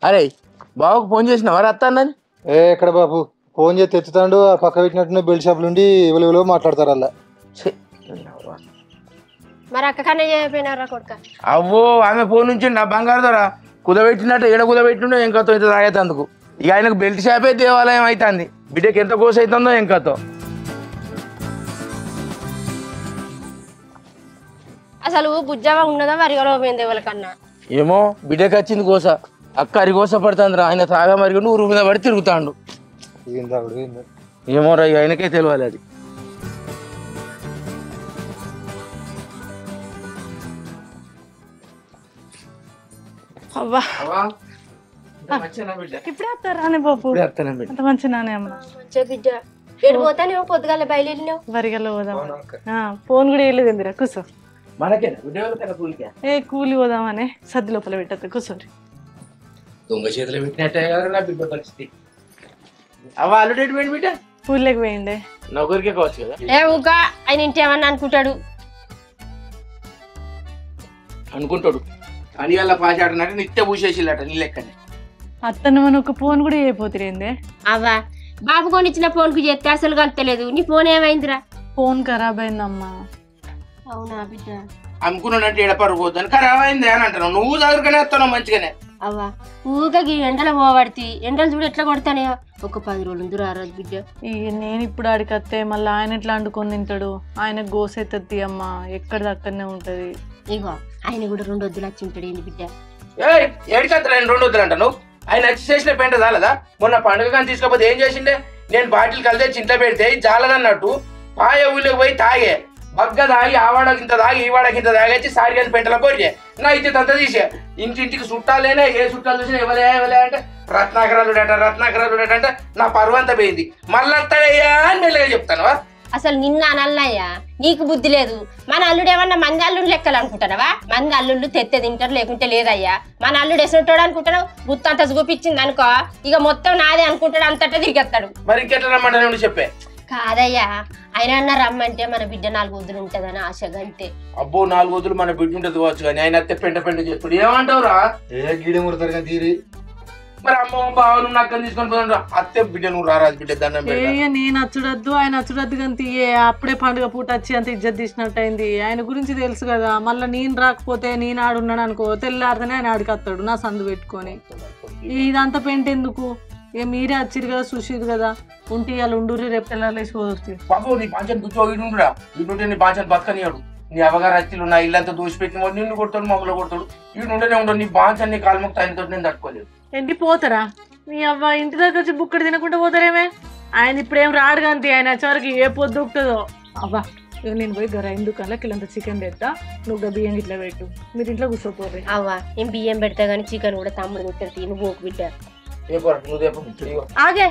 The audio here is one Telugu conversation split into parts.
అరే బాబుకు ఫోన్ చేసినావా అత్తన్నది? ఎక్కడ బాబు ఫోన్ చేసి ఎత్తుతాడు, ఆ పక్క పెట్టినట్టున్న బెల్ట్ షాపులు ఉండి ఎవరు మాట్లాడతారు అలా. మరి అక్క కన్నా చేయకపోయినారా కొడుక? అవ్వో ఆమె ఫోన్ నుంచి నా బంగారు ధర కుదబెట్టినట్టు ఏడ కుదబెట్టిండో ఎంకతో ఇంత తాగేతందుకు. ఇక ఆయనకు బెల్ట్ షాపే దేవాలయం అవుతుంది. బిడ్డకి ఎంత కోస అవుతుందో ఎంకతో. అసలు బుజ్జావా ఉన్నదా వరిగలో పోయింది ఎవరికన్నా? ఏమో బిడ్డకి వచ్చింది కోస. అక్క అరికోస పడుతుందిరా. ఆయన తాగా మరిగి ఊరు మీద పడి తిరుగుతాండు. ఏమో రా ఆయనకే తెలియాలి అది. అవ్వా ఇప్పుడే వస్తారానే బాబు? అంత మంచిగానే అమ్మ. మంచిగా బిడ్డ ఏడు పోతానేమో పొద్దుగాల బయలుదేరినావు. వరిగల్లో పోదాం. ఫోన్ కూడా వెళ్ళలేదు ఇందిరా కూర్చో. ఏ కూలి పోదామనే సర్ది లోపల పెట్టద్దు కూర్చోండి. దొంగ చేతిలో పెట్టినట్టే కదా నా బిడ్డ పరిస్థితి. అవ్వ ఆల్రెడీ బిడ్డ ఊళ్ళకి పోయిండే. నౌకరికే కావచ్చు కదా. ఏ ఊక ఆయన ఇంటి ఏమన్నా అనుకుంటాడు. అనుకుంటాడు అని వాళ్ళ పాచాడనంటే నిత్య పూసేసిల్లట నీ లెక్కనే. అత్తను మన ఒక ఫోన్ కూడా అయిపోతురేందే. అవ్వా బాబు కొనిచ్చిన ఫోన్ కు చేస్తే అసలు కలుతలేదు. నీ ఫోన్ ఏమైందిరా? ఫోన్ ఖరాబ్ అయిందమ్మా. అవునా బిడ్డ? అమ్ముకున్నాడంటే ఎడపడిపోద్దని ఖరాబ్ అయింది అని అంటాను. నువ్వు దగ్గరనే వస్తున్నావు మంచిగానే. అవ్వా ఊగకి ఎండలు పోబడితే ఎండలు చూడు ఎట్లా కొడతానే. ఒక 10 రోజులు రారాదు బిడ్డ. నేను ఇప్పుడు ఆడికత్తే మళ్ళీ ఆయన ఎట్లా అండుకొని తింటాడు? ఆయన గోసెత్తి అమ్మా ఎక్కడిది అక్కడనే ఉంటది. ఇగో ఆయన కూడా 2 వద్దులు వచ్చి ఉంటాడు. ఏంటి బిడ్డ? ఏడికత్తా నేను 2 వద్దులు అంటాను. ఆయన వచ్చి చేసిన పెంట చాలదా? మొన్న పండుగ కానీ తీసుకోపోతే ఏం చేసిండే? నేను బాటిల్ కలితే చింత పెడితే చాలదన్నట్టు పాయ ఊళ్ళకి పోయి తాగే బగ్గ తాగి ఆవాడకి ఇంత తాగి ఈవాడకి ఇంత తాగేసి సారి కానీ పెంటలో పోయి నా ఇచ్చి అంతా తీసే ఇంటింటికి చుట్టాలేనే. ఏ చుట్టాలు చూసినా ఎవలే అంటే రత్నాకరాలు అంటే నా పరువు అంతా పోయింది. మళ్ళీ వస్తాడయ్యా అని మెల్లగా చెప్తాను. అసలు నిన్న అనల్లయ్యా నీకు బుద్ధి లేదు. మన అల్లుడు ఏమన్నా మంది అల్లుడు లెక్కలు అనుకుంటానవా? మంది అల్లుళ్ళు తెత్తే తింటారు లేకుంటే లేదయ్యా. మన అల్లుడు ఎసుంటాడు అనుకుంటాడు. గుత్త అంతా చూపించింది అనుకో ఇక మొత్తం నాదే అనుకుంటాడు. అంతటా తిరిగేస్తాడు. మరి ఇంకెట్లా రమ్మంటే చెప్పే కాదయ్యా ఆయన అన్న రమ్మంటే మన బిడ్డ 4 వద్దులు ఉంటదని ఆశగా అంతే. అబ్బో 4 వద్దులు మన బిడ్డ ఉంటుంది కావచ్చు కానీ ఆయన అత్తే పెంట చెప్పుడు ఏమంటావురా? గీడ ముడతారు కానీ తీరి. మరి అమ్మ బావను నక్కని తీసుకొని పోయిన అత్తే బిడ్డ నువ్వు రారాదు బిడ్డ దండం పెడతా. నేను అచ్చుడద్దు ఆయన అచ్చుడద్దు కానీ తీయే అప్పుడే పండుగ పూట వచ్చి అంత ఇజ్జత్ తీసినట్టు అయింది. ఆయన గురించి తెలుసు కదా. మళ్ళీ నేను రాకపోతే నేను ఆడున్నాను అనుకో తెల్లారితేనే ఆయన ఆడికి వస్తాడు నా సందు పెట్టుకొని. ఇదంతా పెంట ఎందుకు? మీరే వచ్చిరు కదా చూసిరు కదా. ఉంటే వాళ్ళు ఉండుర్రి రేపు తెల్లారేసి పోతుంది. బాబు నీ పాంచని కూర్చో ఇటుండురా. ఇటుంటే నీ పాంచని బతకనియాడు. నీ అవగారు హత్యలు నా ఇల్లంతా దోసిపెట్టి నిన్ను కొడతాడు మమ్మల్ని కొడతాడు. ఇటుంటేనే ఉండడు. నీ పాంచని నీ కాలుమొక్త ఆయనతో నేను తట్టుకోలేదు. ఏంటి పోతారా? మీ అవ్వ ఇంటి దగ్గర వచ్చి బుక్కడి తినకుండా పోతారేమే. ఆయన ఇప్పుడేం రాడు కానీ ఆయన వచ్చేవరకు ఏ పొద్దు ఉంటుందో. అవ్వా ఇక నేను పోయి గర ఎందుకల్లా కిలంత చికెన్ తెస్తా. నువ్వు బియ్యం ఇట్లా పెట్టు. మీరు ఇంట్లో కూర్చోపోరు. అవ్వా నేను బియ్యం పెడతా గానీ చికెన్ కూడా తమ్ముడు పెట్టారు. నువ్వు పోకు బిడ్డ. ఆగే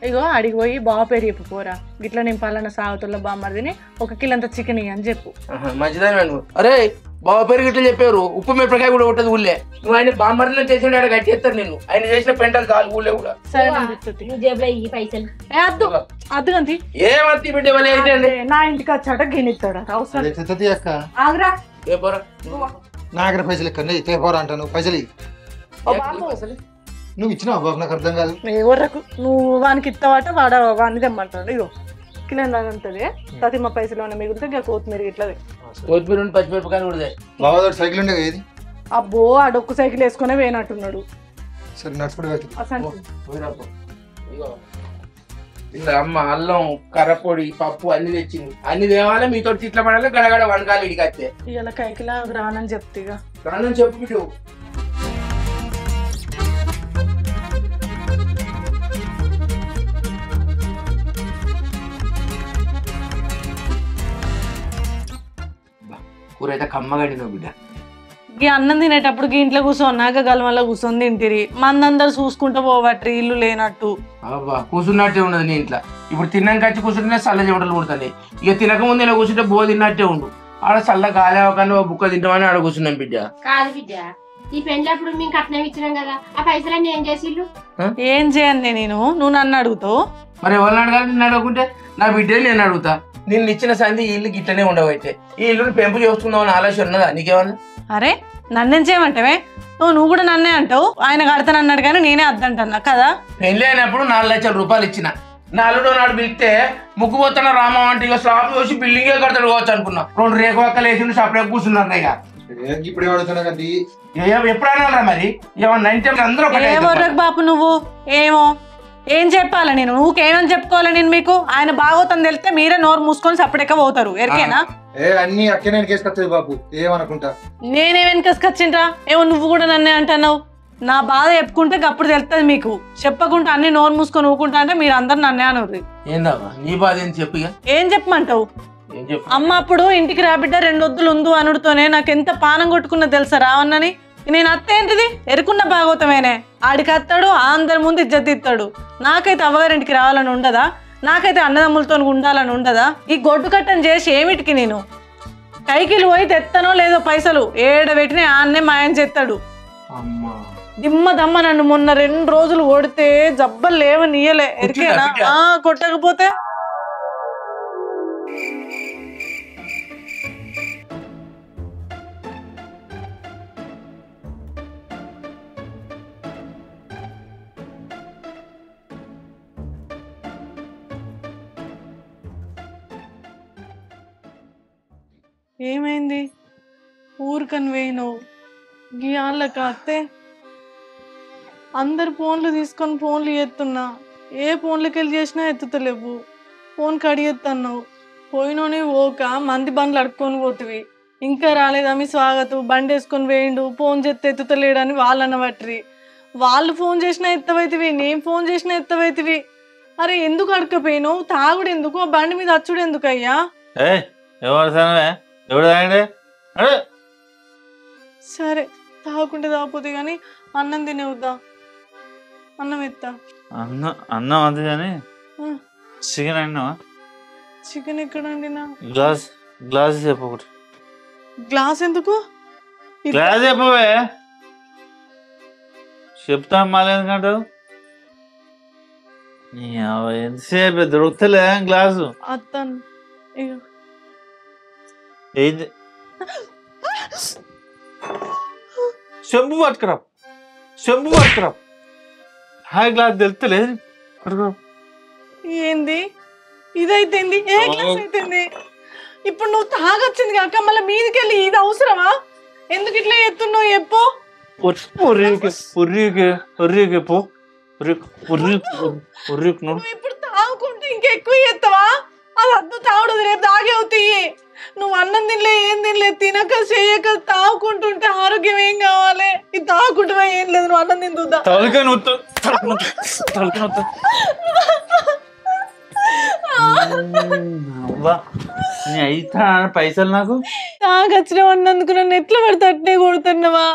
ఇగో అడిగి పోయి బావ పేరు చెప్పు పోరా. ఇట్లా నేను పలానా సాగుతుల్లో బామ్మర్దిని 1 కిలంత చికెన్ ఇయ్య అని చెప్పు. మంచిదాని అరే బావ పేరు గిట్లా చెప్పారు. ఉప్పు మిరపకాయ కూడా ఉంటుంది ఊళ్ళే. నువ్వు ఆయన బామ్మర్దిలో చేసిన ఆడ గట్టేస్తారు నిన్ను. ఆయన చేసిన పెంటలు చాలు ఊళ్ళే కూడా. సరే జేబులో ఈ పైసలు అద్దు అద్దు గంతి ఏమత్తి బిడ్డ నా ఇంటికి వచ్చాట గినిస్తాడు అక్క ఆగరా. నా దగ్గర పైసలు ఎక్కడ తేపోరా అంటాను. పైసలు నువ్వు ఇచ్చినావు బాబు నాకు అర్థం కాదు. ఎవరకు నువ్వు వానికి ఇస్తావాట వాడ వాడిని తెమ్మంటాడు. ఇగో కిలో ఉంటుంది. ప్రతిమ పైసలు ఉన్న మిగిలితే ఇక కొత్తిమీర ఇట్లది. కొత్తిమీర పచ్చిమిరపకాయలు కూడా బాబా సైకిల్ ఉండే ఏది? అబ్బో ఆ డొక్కు సైకిల్ వేసుకునే వేయనట్టున్నాడు. సరే నడుచుకుంటూ ఇలా అమ్మ అల్లం కర్రపొడి పప్పు అన్ని తెచ్చింది. అన్ని తేవాలి మీతో తిట్ల పడాలి గడగడ వంకాలు ఇడికి వస్తే ఇలా కైకిలా రానని చెప్తేగా రానని చెప్పు బిడ్డు. కూర అయితే కమ్మగడినావు బిడ్డ. ఈ అన్నం తినేటప్పుడు ఇంట్లో కూర్చోన్నాక గలమల్ల కూర్చొని తింటిరి. మందందరు చూసుకుంటూ పోవట్రి ఇల్లు లేనట్టు. అబ్బా కూర్చున్నట్టే ఉండదు నీ ఇంట్లో. ఇప్పుడు తిన్నాక వచ్చి కూర్చుంటే చల్ల చెమటలు పుడతాయి. ఇక తినక ముందు ఇలా కూర్చుంటే బో తిన్నట్టే ఉండు. ఆడ చల్ల గాలి అవ్వకుండా బుక్క తింటామని ఆడ కూర్చున్నాం బిడ్డ. కాదు బిడ్డ ఈ పెళ్ళప్పుడు మేము కట్నం ఇచ్చినాం కదా. ఆ పైసలన్నీ ఏం చేసిళ్ళు? ఏం చేయను నేను. నువ్వు నన్ను అడుగుతావు. మరి ఎవరిని అడగాలి? నిన్ను అడగకుంటే నా బిడ్డని నేను అడుగుతా. నిన్ను ఇచ్చిన సంధి ఈ ఇల్లు గిట్లనే ఉండవైతే ఈ ఇల్లుని పెంపు చేసుకుందామని ఆలోచన ఉన్నదా నీకేమన్నా? అరే నన్నేం చేయమంటావే? నువ్వు కూడా నన్నే అంటావు. ఆయన కడతానన్నాడు కానీ నేనే అద్దంటున్నా కదా. పెళ్ళి అయినప్పుడు 4 లక్షల రూపాయలు ఇచ్చిన. నా అల్లుడు నాడు పిలిస్తే ముగ్గుపోతున్న రామం అంటే ఇక స్లాబ్ వేసి బిల్డింగే కడతాడు కావచ్చు అనుకున్నా. 2 రేకు ఒక్కలు వేసి సపరేట్ కూర్చున్నారు. ఇక ఇప్పుడే అడుగుతున్నా కదా ఎప్పుడు అనాలరా మరి? ఏమన్నా అందరూ బాపు నువ్వు ఏమో ఏం చెప్పాలా నేను? నువ్వుకేమని చెప్పుకోవాలి నేను మీకు? ఆయన బాగోతని తెలిస్తే మీరే నోరు మూసుకొని సపరేట్గా పోతారు. ఎరికేనా? అన్ని అక్కనే వెనకేసుకొస్తుంది బాబు, ఏమనుకుంటా. నేనే వెనకేసుకొచ్చిండ్రా? ఏమో నువ్వు కూడా నన్నే అంటున్నావు. నా బాధ చెప్పుకుంటే అప్పుడు తెలుస్తుంది మీకు. చెప్పకుండా అన్ని నోరు మూసుకొని ఊకుంటా అంటే మీరు అందరు నన్నే అనుర్రి. ఏందమ్మా నీ బాధ ఏం చెప్పు. ఏం చెప్పమంటావు? అమ్మ అప్పుడు ఇంటికి రాబిడ్డ 2 వద్దులు ఉందు అనుడితోనే నాకు ఎంత పానం కొట్టుకున్నా తెలుసా రావన్నని. నేను అత్త ఏంటిది ఎరుకున్న భాగవతమేనే. ఆడికి అత్తాడు, అందరి ముందు ఇజ్జత్ ఇస్తాడు. నాకైతే అవ్వగారింటికి రావాలని ఉండదా? నాకైతే అన్నదమ్ములతో ఉండాలని ఉండదా? ఈ గొడ్డు కట్టని చేసి ఏమిటికి నేను కైకిలు పోయి తెత్తనో లేదో పైసలు ఏడబెట్టిన ఆన్నే మాయం చేస్తాడు. దిమ్మ దమ్మ నన్ను మొన్న 2 రోజులు కొడితే జబ్బలు లేవనియలే. ఎరికేనా? కొట్టకపోతే ఏమైంది? ఊరికని వేయినవు గీయాళ్ళ కాస్తే అందరు ఫోన్లు తీసుకొని ఫోన్లు ఎత్తున్నా. ఏ ఫోన్లకి వెళ్ళి చేసినా ఎత్తుతలేవు. ఫోన్ కడిగెత్తన్నావు. పోయినోని ఓక మంది బండ్లు అడుక్కొని పోతివి. ఇంకా రాలేదా మీ స్వాగతం? బండి వేసుకొని వేయండు, ఫోన్ చేస్తే ఎత్తుతలేడని వాళ్ళు అన్నబట్టి వాళ్ళు ఫోన్ చేసినా ఎత్తవైతివి, నేను ఫోన్ చేసినా ఎత్తవైతివి. అరే ఎందుకు అడకపోయినావు? తాగుడు ఎందుకు? ఆ బండి మీద అచ్చుడు ఎందుకు అయ్యా? సరే తాగకుంటే తాగపోతే గాని అన్నం తినేవద్దా? అన్నం ఎత్తా. అన్నం అది కానీ చికెన్ అన్నావా? చికెన్ ఎక్కడ వండినా? గ్లాస్ చెప్పు ఒకటి. గ్లాస్ ఎందుకు? గ్లాస్ చెప్పవే. చెప్తా మళ్ళీ ఎందుకంటావు? ఎంతసేపు దొరుకుతలే గ్లాసు. అత్తాను ఏంది? చెంబు పట్టుకురా, చెంబు పట్టుకురా. హాయ్ గ్లాస్ తెలుస్తలేదు. ఏంది ఇదైతే? ఏ గ్లాస్ అయితే? ఇప్పుడు నువ్వు తాగొచ్చింది కాక మళ్ళీ మీదికెళ్ళి ఇది అవసరమా? ఎందుకు ఇట్లా ఎత్తున్నావు చెప్పు. ఇప్పుడు తాగుకుంటే ఇంకెక్కువ ఎత్తవా? అది అద్దు తాగుడు, రేపు తాగే అవుతాయి. నువ్వు అన్నం తినలే, ఏం తినలే, తినక చేయక తాగుకుంటుంటే ఆరోగ్యం ఏం కావాలి? ఇది తాగుకుంటున్నా ఏం లేదు. నువ్వు అన్నం తింటుందా? అయితా పైసలు నాకు తాగొచ్చిన అన్నందుకు నన్ను ఎట్లా పడితే అట్నే కొడుతున్నావా?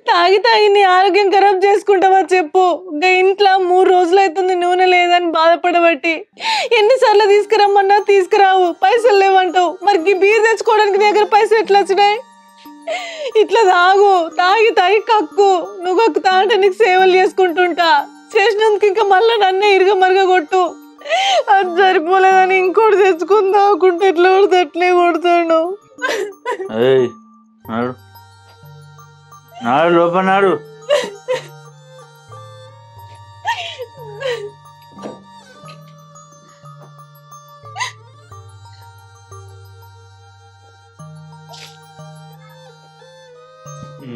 తాగి తాగి నీ ఆరోగ్యం ఖరాబ్ చేసుకుంటావా చెప్పు. ఇంకా ఇంట్లో 3 రోజులు అవుతుంది నూనె లేదని బాధపడబట్టి. ఎన్నిసార్లు తీసుకురమ్మన్నా తీసుకురావు, పైసలు లేవంటావు. మరి బీర్ తెచ్చుకోవడానికి దగ్గర పైసలు ఎట్లా వచ్చినాయి? ఇట్లా తాగు, తాగి తాగి కక్కు. నువ్వు కక్కుతా అంటే నీకు సేవలు చేసుకుంటుంటా. చేసినందుకు ఇంకా మళ్ళీ నన్నే ఇరుగ మరుగ కొట్టు. అది సరిపోలేదని ఇంకోటి తెచ్చుకుని తాగుకుంటే ఎట్లా పడితే అట్లే కొడతాడు. నాడు లోపల నాడు.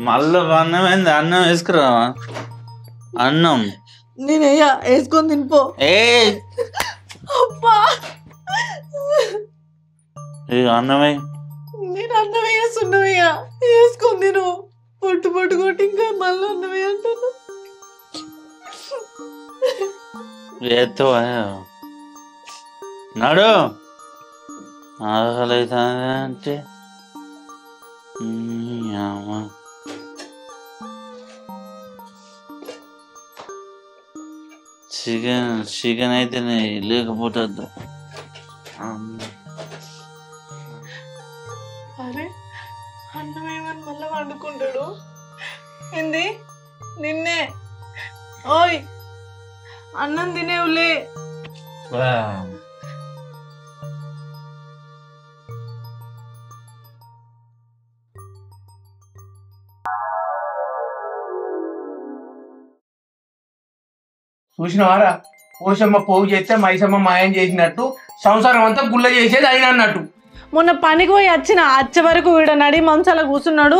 మళ్ళా అన్నం ఏంది? అన్నం వేసుకురావా? అన్నం నేనయ్యా వేసుకొని తినిపో. అన్నమే నేను అన్నం వేస్తున్నాయ్యా, వేసుకొని తిను. పొట్టు పొట్టు కొట్టి ఇంకా మళ్ళీ అన్నమే అంటాను. నాడు ఆకలి అవుతుంది అంటే చికెన్ అయితేనే లేకపోతే అరే అన్నం ఏమని మళ్ళీ వండుకుంటాడు ఏంది? నిన్నే ఓయ్ అన్నం తినేవులే. చూసినవారా పోషమ్మ పోగు చేస్తే మైసమ్మ మాయం చేసినట్టు సంసారం అంతా గుల్ల చేసేది ఆయన అన్నట్టు. మొన్న పనికి పోయి వచ్చే వరకు వీడు నడి మంచాల కూర్చున్నాడు,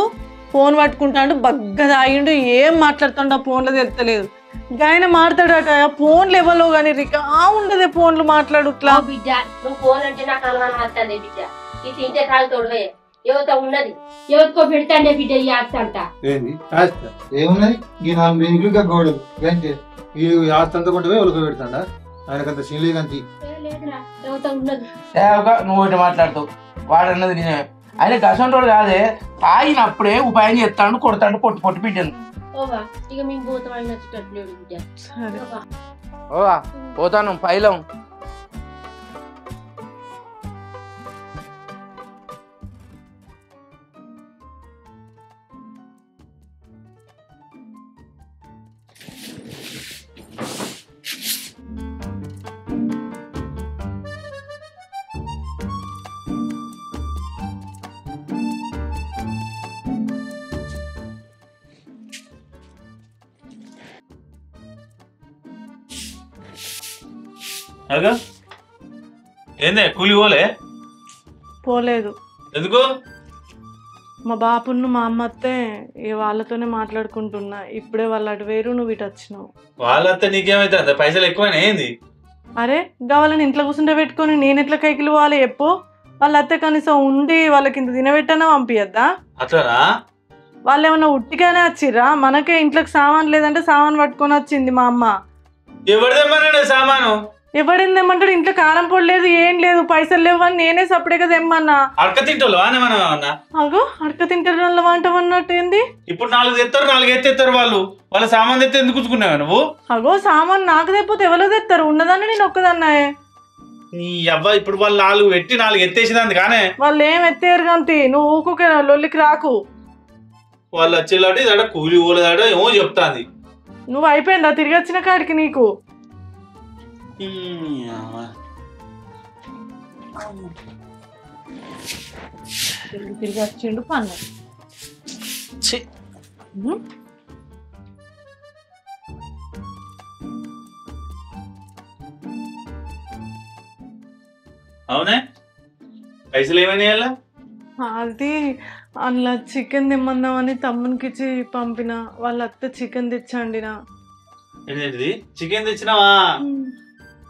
ఫోన్ పట్టుకుంటాడు, బగ్గ తాగిండు, ఏం మాట్లాడుతాడు ఆ ఫోన్లో తెలుస్తలేదు. ఆయన మాట్లాడట ఫోన్లు ఇవ్వలో కానీ రికా ఉండదే ఫోన్లు మాట్లాడుట్లా. బిడ్డ నువ్వు ఫోన్ అంటే నాకు అనుమానం వస్తుంది బిడ్డ. ఈ తింటే తాగుతాడువే యువత ఉన్నది, యువతకో పెడతాండే బిడ్డ ఈ ఆస్తి అంట. ఏమున్నది ఈ 4 బెంకులు గోడలు అంటే ఈ ఆస్తి అంతా కొంటే ఒలుక పెడతాడా? ఆయనకంత సీన్లే కంతి లేదురా యువత ఉన్నది. సేవగా నువ్వు ఒకటి మాట్లాడుతావు, వాడన్నది నిజమే. ఆయన గసంటోడు కాదే, తాగినప్పుడే ఉపాయం చేస్తాడు, కొడతాడు, పొట్టు పొట్టు బిడ్డను. ఓవా ఇక మేము పోతాం, ఆయన వచ్చేటట్లేడు బిడ్డ. ఓవా పోతాను పైలం. అగా ఏందే కూలి పోలేదు. ఎందుకు? మా బాపును మా అమ్మ అత్తే వాళ్ళతోనే మాట్లాడుకుంటున్నా. ఇప్పుడే వాళ్ళు అటు వేరు, నువ్వు ఇటు వచ్చినావు. వాళ్ళంతా నీకేమైతే పైసలు ఎక్కువైనా ఏంది? అరే కావాలని ఇంట్లో కూర్చుంటే పెట్టుకొని నేను ఎట్లా కైకిలు పోవాలి చెప్పు? వాళ్ళ అత్తే కనీసం ఉండి వాళ్ళకి ఇంత తినబెట్టనా పంపియద్దా? అట్లనా? వాళ్ళు ఏమన్నా ఉట్టిగానే వచ్చిర్రా? మనకే ఇంట్లోకి సామాన్ లేదంటే సామాన్ పట్టుకొని వచ్చింది మా అమ్మ. ఎవరిదేమన్నాడు సామాను? ఎవడిందేమంటాడు? ఇంట్లో కారం పొడి లేదు, ఏం లేదు, పైసలు లేవని నేనే సపరేట్గా తెమ్మన్నా. అడక తింటోళ్ళు వానేమన్నా? అగో అడక తింటారు వంటమన్నట్టు ఏంది? ఇప్పుడు 4 తెస్తారు, 4 ఎత్తేస్తారు వాళ్ళు. వాళ్ళ సామాన్ తెస్తే ఎందుకు ఉంచుకున్నావా నువ్వు? అగో సామాన్ నాకు తెప్పితే ఎవరో తెస్తారు, ఉన్నదాన్ని నేను ఒక్కదన్నాయే. నీ అబ్బా ఇప్పుడు వాళ్ళు 4 పెట్టి 4 ఎత్తేసింది కానీ వాళ్ళు ఏం ఎత్తేరు కంతి, నువ్వు ఊకుకే లొల్లికి రాకు. వాళ్ళు వచ్చేలాంటి ఇదాడ కూలి ఊలేదాడ ఏమో చెప్తాంది. నువ్వు అయిపోయిందా తిరిగి వచ్చిన కాడికి? నీకు తిరిగి వచ్చిండు పన్ను. అవునే పైసలు ఏమైనా? అది అందులో చికెన్ తెమ్మందామని తమ్మునికి ఇచ్చి పంపిన. వాళ్ళ అత్త చికెన్ తెచ్చండినా. ఏంటిది చికెన్ తెచ్చినావా?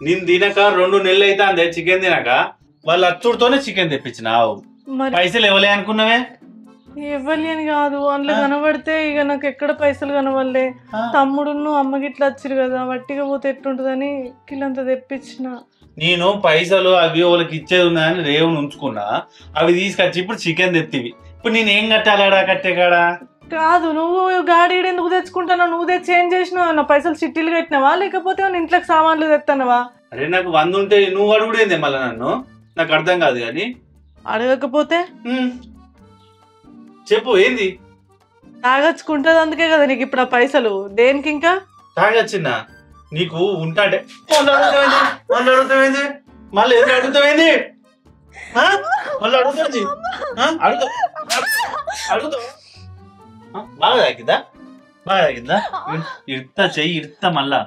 నేను తినక 2 నెలలు అయితే అందే చికెన్ తినక. వాళ్ళ అచ్చుడితోనే చికెన్ తెప్పించినావు. పైసలు ఇవ్వలే అనుకున్నావే? ఇవ్వాలి అని కాదు, అందులో కనబడితే ఇక నాకు ఎక్కడ పైసలు కనవల్లే. తమ్ముడును అమ్మకి ఇట్లా వచ్చిరు కదా, వట్టిగా పోతే ఎట్లుంటుందని కిలంతా తెప్పించిన. నేను పైసలు అవి వాళ్ళకి ఇచ్చేది ఉన్నాయని రేవుని ఉంచుకున్నా, అవి తీసుకొచ్చి ఇప్పుడు చికెన్ తెత్తివి. ఇప్పుడు నేను ఏం కట్టాలాడా? కట్టే కాడా కాదు. నువ్వు గాడి ఎందుకు తెచ్చుకుంటావు? నువ్వు తెచ్చి ఏం చేసినావు? నా పైసలు చిట్టీలు కట్టినావా లేకపోతే ఇంట్లోకి సామాన్లు తెస్తానవా? అరే నాకు 100 ఉంటే నువ్వు అడుగుడేందే మళ్ళీ నన్ను? నాకు అర్థం కాదు. కానీ అడగకపోతే చెప్పు ఏంది? తాగచ్చుకుంటుంది, అందుకే కదా నీకు ఇప్పుడు ఆ పైసలు. దేనికి ఇంకా తాగొచ్చిందా? నీకు ఉంటాంటే మళ్ళీ అడుగుతావేంది? మళ్ళీ ఎందుకు అడుగుతావేంది? మళ్ళీ అడుగుతుంది అడుగుతావు. బాగా తాకిద్దా? బాగా తాకిద్దా? ఇడతా చెయ్యి ఇడతా. మళ్ళా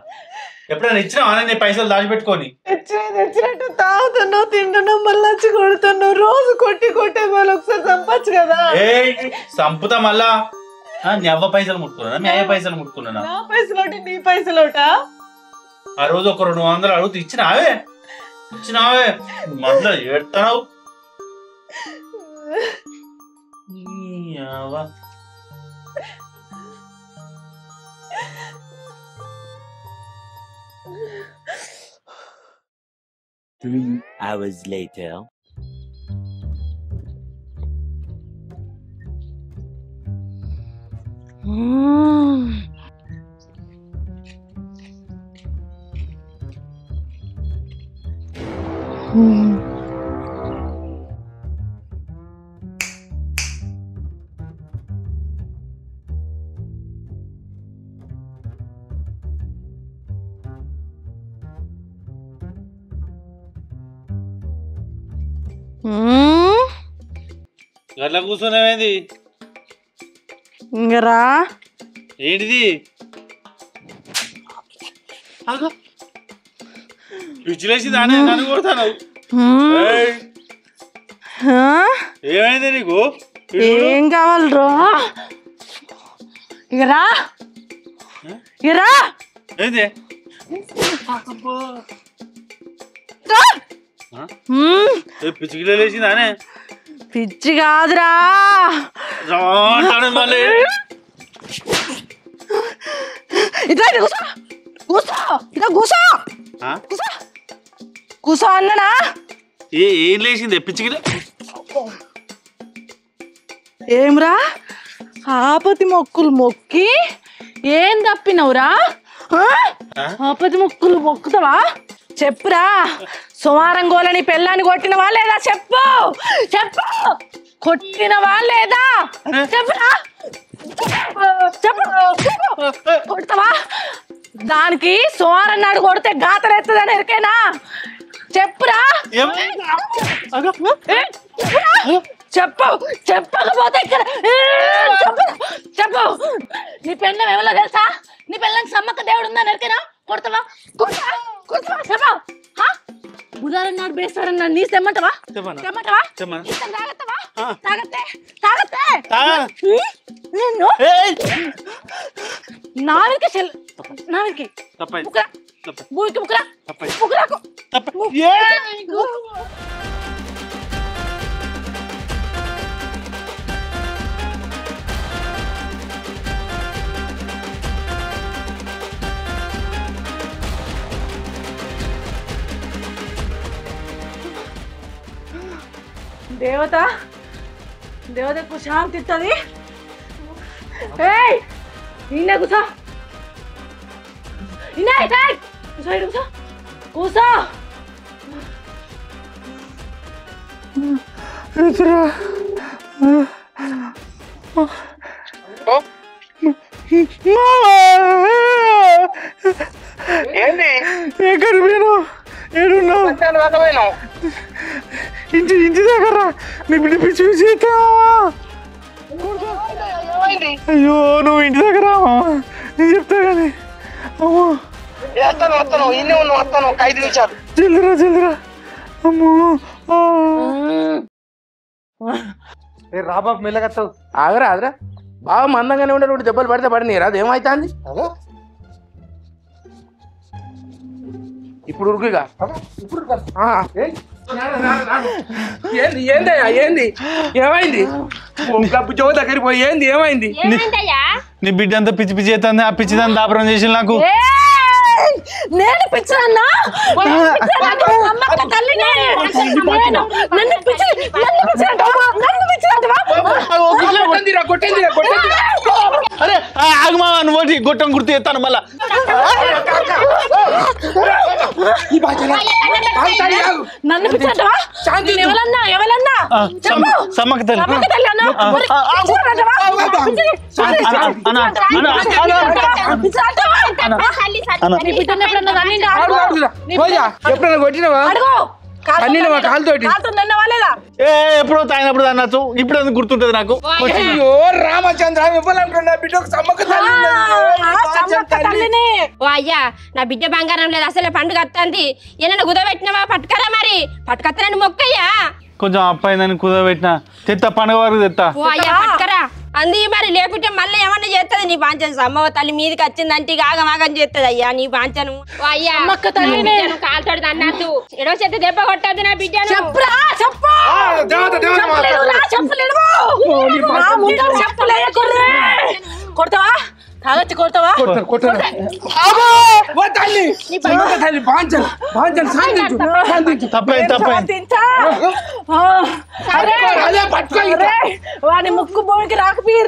ఎప్పుడైనా ఇచ్చినావా నీ పైసలు దాచిపెట్టుకొని? తెచ్చినట్టు తాగుతున్నావు, తింటున్నావు, మళ్ళీ వచ్చి కొడుతున్నావు. రోజు కొట్టి కొట్టే వాళ్ళు ఒకసారి చంపచ్చు కదా. ఏ సంపుతా మళ్ళా. నీ అవ్వ పైసలు ముట్టుకున్నా, మీ అయ్య పైసలు ముట్టుకున్నా. నా పైసలోటి నీ పైసలోటా? ఆ రోజు ఒక 200 అడుగుతూ ఇచ్చినావే మళ్ళా ఏడుతున్నావు. Three hours later. గట్లా కూర్చున్నావేంది? ఇంకరా ఏంటిది? పిచ్చిలేసి దానే నన్ను కొడతాను. ఏమైంది నీకు? ఏం కావాలరా? ఇగరా ఇగరా ఏంది? పిచ్చికి దానే. పిచ్చి కాదురా మళ్ళీ ఇట్లా కూసో కూసో ఇట్లా కూసో కూసో కూసో అన్ననా. ఏం లేచింది పిచ్చికి? ఏమ్రా ఆపతి మొక్కులు మొక్కి ఏం తప్పినవురా? ఆపతి మొక్కులు మొక్కుతావా? చెప్పురా. సోమారం గోలని పెళ్ళాన్ని కొట్టినవా లేదా? చెప్పు చెప్పు. కొట్టినవా లేదా? చెప్పురా చెప్పు. కొడతావా? దానికి సోమారం నాడు కొడితే గాతరెత్తదని ఎరికేనా? చెప్పురా. చెప్పు. చెప్పకపోతే ఇక్కడ చెప్పు. నీ పెళ్ళం ఎవరో తెలుసా? నీ పెళ్ళానికి సమ్మక్క దేవుడు ఉందని ఎరికేనా? కొడతావా? చెప్పు. బుధారం నాడు బేస్తారన్నాడు నీ తెమ్మంటావా? తెమ్మంటావా? తాగత్తవా? తాగత్తే నావికి నావికి భూమికి ముక్కురా ముక్కురాకు. దేవతకు శాంతి ఇస్తుంది. నిన్నే కూసో. కూసో కూసో. ఏంది ఎక్కడ పోయినావు? ఏడున్నావు? ఇంటి దగ్గర నీ బిడ్డ పిచ్చి పిచ్చి. అయ్యో నువ్వు ఇంటి దగ్గర నేను చెప్తా కానీ. అమ్మో వస్తాను ఇన్నే ఉన్నావు. వస్తాను ఒక 5 నిమిషాలు. జల్దిరా. అమ్మో రా బాబు మెల్లగత్తావు. ఆగరా బాగా మందంగానే ఉండే 2 దెబ్బలు పడితే పడినాయి. అది ఏమైతుంది ఇప్పుడు? ఉరుకుగా ఏందయ్యా? ఏంది ఏమైంది? చెవు దగ్గరికి పోయి ఏంది ఏమైంది? నీ బిడ్డ అంతా పిచ్చి పిచ్చి అవుతుంది. ఆ పిచ్చి దాన్ని దాపరం చేసి నాకు. నేను పిచ్చన్నా? అరే ఆగమా నువ్వు గొట్టం గుర్తు ఎత్తాను మళ్ళా. నన్ను పిచ్చంటవా? ఎవరన్నా సమ్మక్క తల్లి. ఎప్పుడన్నా కొట్టినవా? కాలుతోటి ఎప్పుడో తాగినప్పుడు అనొచ్చు. ఇప్పుడు ఎందుకు గుర్తుంటది నాకు? అయ్యో రామచంద్ర ఇవ్వాలనుకున్నా బిడ్డకు సమ్మక్క తల్లి. ఓ అయ్యా నా బిడ్డ బంగారం లేదు అసలే పండుగ వస్తుంది. ఏమన్నా కుదబెట్టినవా? పట్టుకరా మరి. పట్టుకత్తనని మొక్కయ్యా. కొంచెం అప్పైందని కుదబెట్టిన తెత్తా పండుగ వరకు తెత్తా. ఓ అయ్యా పట్టుకరా అంది మరి. లేకుంటే మళ్ళీ ఏమన్నా చేస్తుంది నీ పాంచను. సమ్మవ తల్లి మీదకి వచ్చిందంటే ఆగమాగం చేస్తుంది అయ్యా నీ పాంచను. ఓ అయ్యా కాలుతోడు అన్నట్టు ఎడో చేత దెబ్బ కొట్టద్దు నా బిడ్డను. కొడతావా? తాగచ్చి కొడతావా? వాడి ముక్కు భూమికి రాకపోయి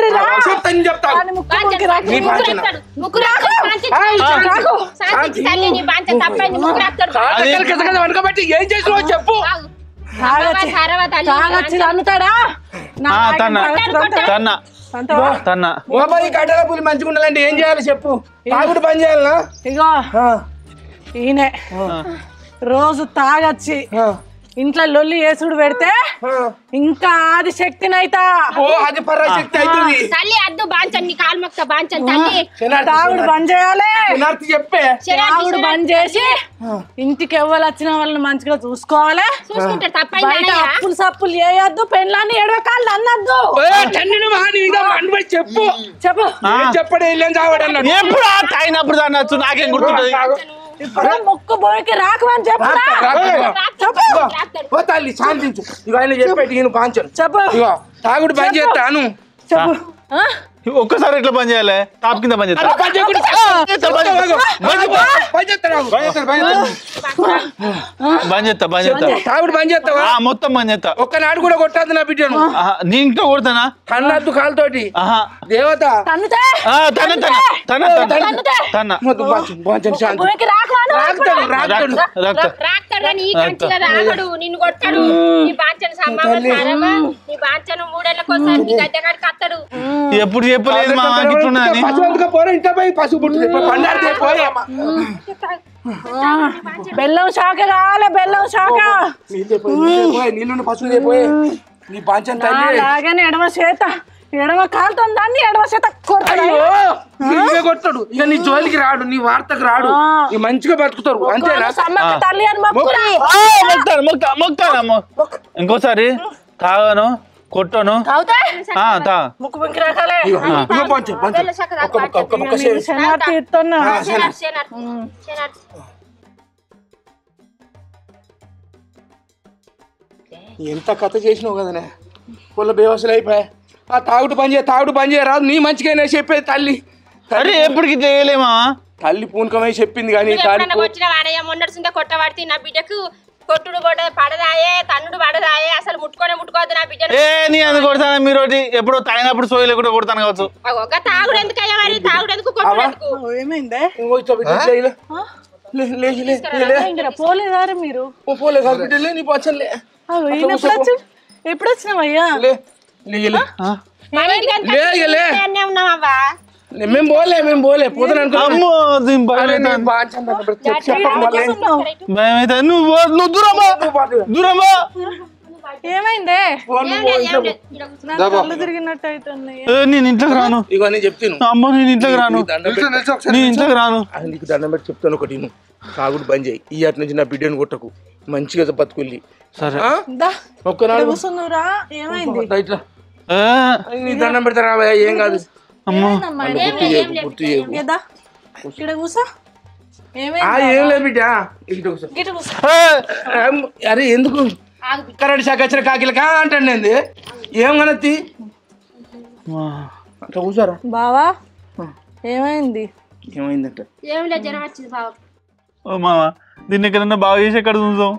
ఏం చేసినావు చెప్పు. తాగచ్చి అన్నుతాడా? కట్టెల పులి మంచిగా ఉండాలంటే ఏం చేయాలి చెప్పు. తాగుడు పని చేయాలనా? ఇగో ఈయనే రోజు తాగచ్చి ఇంట్లో లొల్లి వేసుడు పెడితే ఇంకా ఆది శక్తినైతా. అది పరాశక్తి అవుతుంది. తల్లి అద్దు బాంచండి కాలు మొక్క బాంచన్ తల్లి తాగుడు బంద్ చేయాలి. చెప్పే తాగుడు బంద్ చేసి ఇంటికి ఎవరు వచ్చిన వాళ్ళని మంచిగా చూసుకోవాలి. చూసుకుంటారు బయట తప్పైంది అప్పులు సప్పులు చేయొద్దు, పెళ్ళాన్ని ఎడవకాళ్ళు అన్నద్దు. చెప్పు చెప్పు చెప్పడే వెళ్ళాం చావడన్నాడు ఎప్పుడు తాగినప్పుడు అనొచ్చు, నాకేం గుర్తుంటది. ఇప్పుడు ముక్కు బోయికి రాకమని చెప్పు. ఓ తల్లి శాంతించు. ఇక ఆయన చెప్పేటి ఈయన పాంచను చెప్పు ఇగో తాగుడు బంద్ చేస్తాను. చెప్పు. ఒక్కసారి ఎట్లా పని చేయాలి? టాప్ కింద పని చేస్తా. తాగుడు బంద్ చేస్తావా? మొత్తం పని చేస్తా. ఒక్కనాడు కూడా కొట్టద్దు నా బిడ్డను. నీ ఇంట్లో కొడతానా? కన్నద్దు కాలుతోటి దేవత తన్నుతే. బోయికి రాకమని ఈ కంచిలో రాకడు, నిన్ను కొట్టడు. నీ బాంచను సమామా నీ బాంచను 3 ఏళ్ళకోసారి నీ గడ్డ కాడికి వస్తాడు. ఎప్పుడు చెప్పలేదు మా ఇట్లున్నదని. పోరా ఇంట్లో పోయి పసుపు పుట్టింది పండారు పోయి బెల్లం శాఖ కావాలి, బెల్లం శాఖ. నీళ్ళు పసుపు పోయి నీ పాంచన్ తల్లి అలాగని ఎడమ చేత ఎడమ కాలుతో దాన్ని ఎడమ చేత కొడతాడు. ఇక నీ జోలికి రాడు, నీ వార్తకు రాడు, నీ మంచిగా బతుకుతారు అంతేనా? సమ్మక్క తల్లి అని మొక్కురా. ఇంకోసారి తాగాను కొట్టను ముక్కు పింకి రాకాలే. ఎంత కథ చేసినావు కదనే, పొల్ల బేవసలు అయిపోయా. ఆ తాగుడు పని చేయ రాదు, నీ మంచిగానే చెప్పేది తల్లి. అరే ఎప్పటికి చేయలేమా? తల్లి పూనకమై చెప్పింది కానీ మొన్నటి కొట్టబడితే నా బిడ్డకు కొట్టుడు పడదాయే, తన్నుడు పడదాయే, అసలు ముట్టుకోవద్దు నా బిడ్డ. నీ అందుకు కొడతాను. మీరు ఎప్పుడు తాగినప్పుడు సోయి లేకుండా కొడతాను కావచ్చు. ఒక తాగుడు ఎందుకయ్యా మరి? తాగుడు ఎందుకు కొట్టుడు ఎందుకు? ఏమైందే? పోలేదారా మీరు? పోలే కాదు బిడ్డలే, నీ పచ్చలే. ఎప్పుడు వచ్చినావయ్యా? మేము పోలే పోతాను దూరమా. ఏమైందే? తిరిగినట్టు అవుతున్నాయి. నేను ఇంట్లోకి రాను. ఇక నేను చెప్తాను. అమ్మో నేను ఇంట్లోకి రాను, నేను ఇంట్లోకి రాను. నీకు దండం పెట్టి చెప్తాను ఒకటి, నువ్వు తాగుడు బంద్ చేయి. ఈ అటు నుంచి నా బిడ్డను కొట్టకు, మంచిగా బతుకుల్లి. సరే ఒక్కనాడు ఏమైంది? నీ దండం పెడతారా? ఏం కాదు. ఏం లేదు బిడ్డ. అరే ఎందుకు కరెంట్ శాఖ వచ్చిన కాకిలకా అంటండి. ఏం కనత్తి అట్లా కూర్చోరా బావా. ఏమైంది? ఏమైందంట? ఓ మామ, దీన్ని ఎక్కడన్నా బాగా చేసి ఎక్కడ చూద్దాం,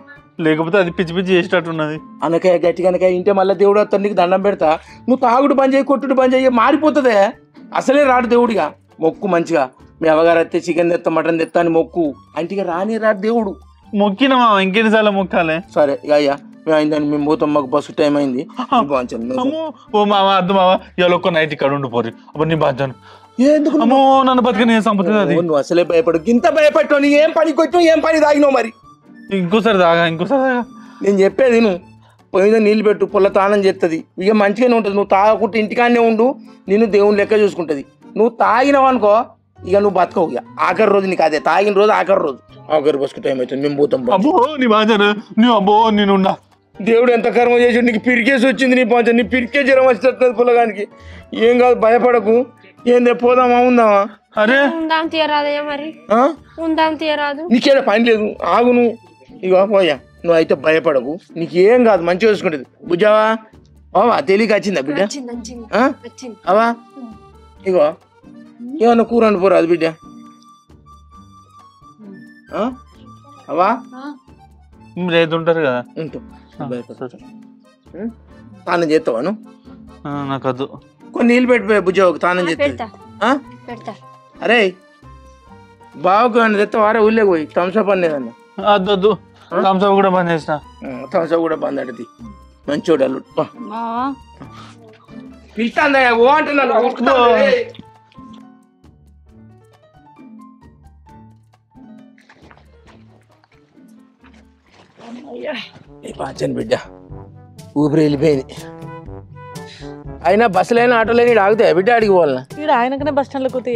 లేకపోతే అది పిచ్చి పిచ్చి చేసేటట్టున్నది. అనకాయ గట్టి కనుక ఇంటే మళ్ళీ దేవుడు అతను నీకు దండం పెడతా. నువ్వు తాగుడు బంద్ చేయి, కొట్టుడు బంద్ చేయి, మారిపోతుందే. అసలే రాడు దేవుడిగా. మొక్కు మంచిగా, మీ అవ్వగారు అయితే చికెన్ తెస్తా మటన్ తెస్తా అని మొక్కు. అంటిగా రాని రాడు దేవుడు. మొక్కిన మామ, ఇంకెన్నిసార్లు మొక్కాలే? సరే ఇక అయ్యా మేము అయిందని మేము పోతాం, మాకు బస్సు టైం అయింది. ఓ మామ అర్థం మామ, ఇవాళ ఒక్క నైట్ ఇక్కడ ఉండిపోరు. అప్పుడు నీ బాధ్యను ఎందుకు? అమ్మో నన్ను బతికని సంపద. నువ్వు అసలే భయపడు, ఇంత భయపడ్డావు. నీ ఏం పని కొట్టావు, ఏం పని తాగినావు మరి? ఇంకోసారి తాగా. నేను చెప్పేది నువ్వు పోయిన నీళ్ళు పెట్టు, పొల్ల తానం చేస్తుంది, ఇక మంచిగానే ఉంటుంది. నువ్వు తాగకుంటే ఇంటికాడనే ఉండు, నేను దేవుని లెక్క చూసుకుంటుంది. నువ్వు తాగినావు అనుకో, ఇక నువ్వు బతకవు. ఇక ఆఖరి రోజు నీకు అదే, తాగిన రోజు ఆఖరి రోజు. ఆఖరి బస్కు టైం అవుతుంది, మేము పోతాం. అబ్బో నీ బాధ్యను నువ్వు, అబ్బో నేనున్నా. దేవుడు ఎంత కర్మ చేసి నీకు పిరికేసి వచ్చింది. నీ పంచ నీ పిరికే జ్వరం వచ్చేస్తుంది పొలగానికి. ఏం కాదు, భయపడకు. ఏందే పోదామా ఉందామా? అరే ఉందాం తీయరాదయ్యా మరి, ఉందాం తీయరాదు. నీకేడా పని లేదు, ఆగు నువ్వు. ఇగో పోయా, నువ్వు అయితే భయపడకు, నీకు ఏం కాదు, మంచిగా చూసుకుంటుంది. బుజ్జావా అవా తెలియక వచ్చిందా బిడ్డ? అవా ఇగో ఏమన్నా కూర అనుకోరాదు బిడ్డ. అవా ఉంటారు కదా, ఉంటావు. తానం చేస్తావాను? నాకు వద్దు. కొన్ని నీళ్ళు పెట్టిపోయా బుజ్జావుకు, తానం చేస్తా. అరే బావకు అని తెస్తావారా? ఊళ్ళో పోయి థమ్స్అప్ అనేదన్నా. వద్దు, థమ్స్అప్ కూడా బంద్ చేసిన. థమ్స్అప్ కూడా బంద్ అడిది. మంచోడు అల్లుడు. పిలుస్తాందయ్యా ఓ అంటున్నాను. పాచని బిడ్డ ఊపిరి వెళ్ళిపోయింది. అయినా బస్సులైనా ఆటోలైనా ఈడ ఆగుతాయి బిడ్డ అడిగి పోవాలనా ఇక్కడ ఆయనకనే బస్ స్టాండ్లోకి పోతే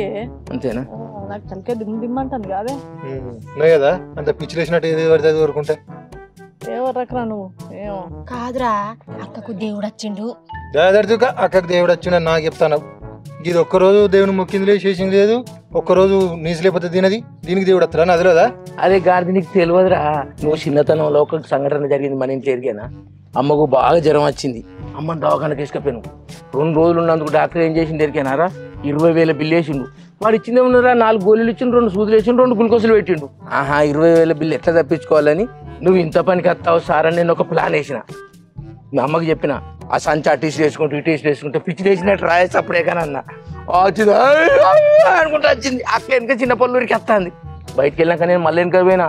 అంతేనా నాకు తలకే దిమ్మంటాను కాదే నువ్వు కదా అంత పిచ్చిలేసినట్టు ఏది పడితే అది ఊరుకుంటే ఎవరు రకరా నువ్వు ఏమో కాదురా అక్కకు దేవుడు వచ్చిండు దాదాపు అక్కడికి దేవుడు వచ్చిన నాకు చెప్తాను ఇది ఒక్కరోజు దేవుని మొక్కింది లేదు చేసింది లేదు ఒక్కరోజు నీసు లేకపోతే తినది దీనికి దేవుడు వస్తారా అది లేదా అదే గాడిది నీకు తెలియదురా నువ్వు చిన్నతనంలో ఒక సంఘటన జరిగింది మన ఇంట్లో ఎరిగేనా అమ్మకు బాగా జ్వరం వచ్చింది అమ్మని దవాఖానకి తీసుకుపోయాను 2 రోజులు ఉన్నందుకు డాక్టర్ ఏం చేసింది ఎరికేనారా 20,000 బిల్లు వేసిండు వాడు ఇచ్చిందే ఉన్నారా 4 గోళీలు ఇచ్చిండు 2 సూదులు వేసిండు 2 గ్లూకోజులు పెట్టిండు 20,000 బిల్లు ఎట్లా తప్పించుకోవాలని నువ్వు ఇంత పనికి వస్తావు సార్ అని నేను ఒక ప్లాన్ వేసిన మీ అమ్మకి చెప్పిన ఆ సంచి అటీస్ వేసుకుంటూ ఇటీస్ వేసుకుంటే పిచ్చి వేసినట్టు రాయేసి అప్పుడే కానీ అన్న వచ్చింది అనుకుంటా వచ్చింది అక్క వెనక చిన్న పల్లూరికి వస్తుంది బయటికి వెళ్ళాక నేను మళ్ళీ వెనక పోయినా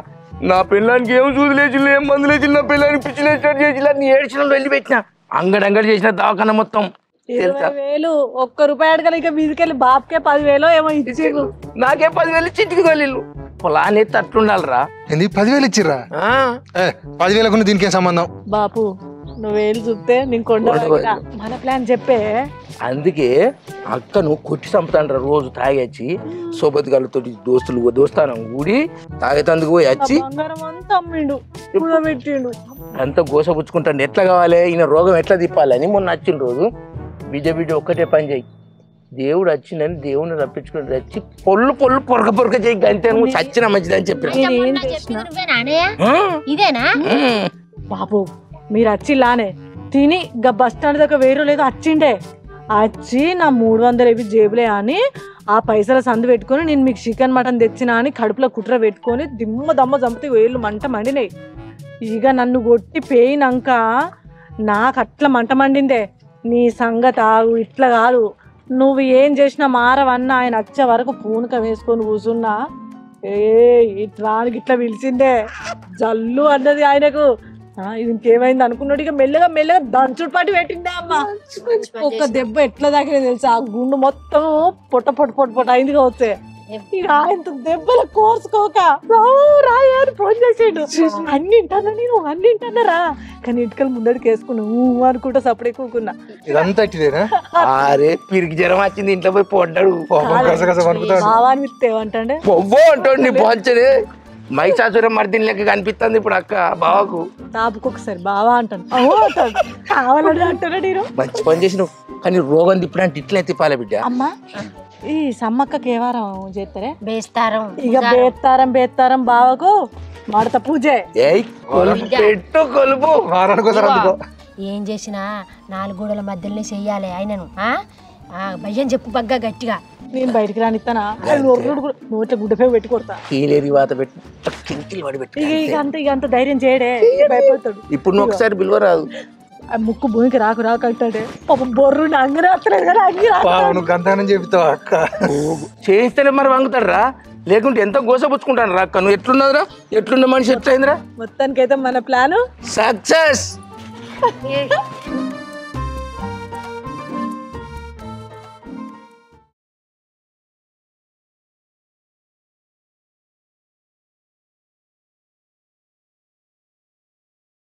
నా పిల్లానికి ఏం చూదులేసి ఏం మందులు వేసి నా పిల్లానికి పిచ్చి వేసినట్టు చేసి నీ ఏడ్చిన వెళ్ళి పెట్టిన అంగడంగడి చేసిన దవాఖాన మొత్తం 20,000 ఒక్క రూపాయి అడగల ఇక మీదికెళ్ళి బాబుకే 10,000 ఏమో ఇచ్చిండు నాకే 10,000 చిటికి తోలిళ్ళు పొలాన్ని తట్టుండాలరా ఎందుకు 10,000 ఇచ్చిర్రా 10,000 దీనికి ఏం సంబంధం బాపు నువ్వేళ్ళు చూస్తే నేను కొండ మన ప్లాన్ చెప్పే అందుకే అక్కను కొట్టి చంపుతాండ్రా రోజు తాగొచ్చి సోబత్ గారితో దోస్తానం కూడి తాగేతందుకు పోయి వచ్చి బంగారం అంతా అమ్మిండు పెట్టిండు అంతా గోసపుచ్చుకుంటాను ఎట్లా కావాలి ఈయన రోగం ఎట్లా తిప్పాలని మొన్న వచ్చిన రోజు బిడ్డ ఒక్కటే పని చేయి దేవుడు వచ్చిందని దేవుని రప్పించుకుని వచ్చి పొల్లు పొరక చేయి అంతే నువ్వు చచ్చిన మంచిదని చెప్పిన ఇదేనా బాబు మీరు వచ్చిలానే తిని ఇంకా బస్ స్టాండ్ దగ్గర వేరు లేదో వచ్చిండే వచ్చి నా 300 జేబులే అని ఆ పైసల సందు పెట్టుకొని నేను మీకు చికెన్ మటన్ తెచ్చినా అని కడుపులో కుట్ర పెట్టుకొని దమ్మ చంపితే వేళ్ళు మంట మండినాయి ఇక నన్ను కొట్టి పోయినాక నాకు అట్లా మంట మండిందే నీ సంగతి ఆగు ఇట్లా కాదు నువ్వు ఏం చేసినా మారవన్నా ఆయన వచ్చే వరకు పూనక వేసుకొని కూర్చున్నా ఇట్లానికి ఇట్లా పిలిచిందే జల్లు అన్నది ఆయనకు ఇంకేమైంది అనుకున్నాడు ఇక మెల్లగా దంచుడు పాటి పెట్టిందే అమ్మ ఒక దెబ్బ ఎట్లా దాకా తెలుసా ఆ గుండు మొత్తం పొట్ట అయింది కావచ్చే ఇక ఆయన దెబ్బలు కోసుకోక రాయని ఫోన్ చేసాడు అన్ని వింటానరా కానీ ఇటుకలు ముందడికి వేసుకున్నావు అనుకుంటా సపడే కూకున్నా ఇదంతా అరే పిరికి జ్వరం వచ్చింది ఇంట్లో పోయి పొడ్డాడు భావాన్ని ఏమంటాండే పొవ్వో అంటాడు నీ పోల్చడే మైసాసురం మర్దిని లెక్క కనిపిస్తుంది ఇప్పుడు అక్క బావకు తాపుకు ఒకసారి బావా అంటాను కావాలని అంటారా నేను మంచి పని చేసినావు కానీ రోగం తిప్పడానికి ఇట్లా తిప్పాలి బిడ్డ అమ్మా ఈ సమ్మక్కకి ఏ వారం చేస్తారే బేస్తారం ఇక బేస్తారం బావకు మడత పూజే పెట్టు కొలుపు ఏం చేసినా 4 గోడల మధ్యలోనే చెయ్యాలి ఆయనను భయ్యం చెప్పు బగ్గా గట్టిగా నేను బయటికి రానిస్తానా నోట్ల గుడ్డపై పెట్టి కొడతా ఇక అంత ధైర్యం చేయడే భయపడతాడు ఇప్పుడు నువ్వు ఒకసారి బిల్వ రాదు ముక్కు భూమికి రాకు అంటాడే పాపం బొర్రు గంధానం చెబుతావు అక్క చేయిస్తేనే మరి వంగుతాడు రా లేకుంటే ఎంత గోసపుచ్చుకుంటాను రా అక్క నువ్వు ఎట్లున్నదిరా ఎట్లున్న మనిషి ఎట్లయిందిరా మొత్తానికైతే మన ప్లాన్ సక్సెస్